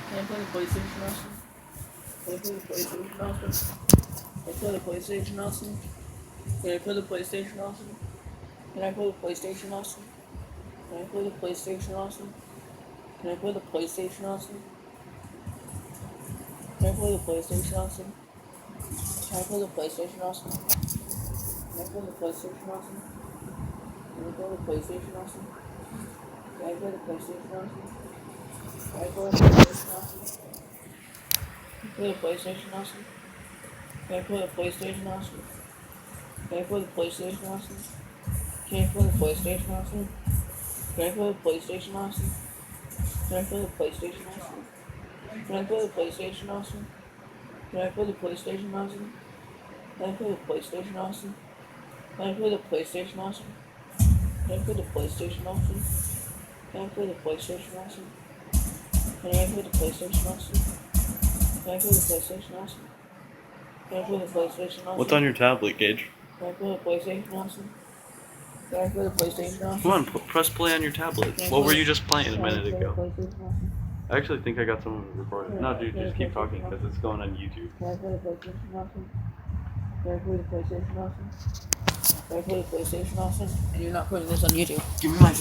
Can I play the PlayStation, Austin? Can I play the PlayStation, Austin? Can I play the PlayStation, Austin? Can I play the PlayStation, Austin? Can I play the PlayStation, Austin? Can I play the PlayStation, Austin? Can I play the PlayStation, Austin? Can I play the PlayStation, Austin? Can I play the PlayStation, Austin? Can I play the PlayStation, Austin? Can I play the PlayStation, Austin? Can I play the PlayStation, Austin? Can I play the PlayStation, Austin? Play the PlayStation, Austin? Can I play the PlayStation, Austin? Can I play the PlayStation, Austin? Can I play the PlayStation, Austin? Can I play the PlayStation, Austin? Can I play the PlayStation, Austin? Can I play the PlayStation, Austin? Can I play the PlayStation, Austin? Can I play the PlayStation, Austin? Can I play the PlayStation, Austin? Can I play the PlayStation, Austin? Can I play the PlayStation, Austin? Can I play the PlayStation, Austin? Can I play the PlayStation, Austin? Can I play the PlayStation, Austin? What's on your tablet, Gage? Can I play the PlayStation, Austin? Can I play the PlayStation, Austin? Come on, press play on your tablet. What were you just playing a minute ago? I actually think I got someone recording. No, dude, just keep talking because it's going on YouTube. Can I play the PlayStation, Austin? Can I play the PlayStation, Austin? Can I play the PlayStation, Austin? And you're not putting this on YouTube. Give me my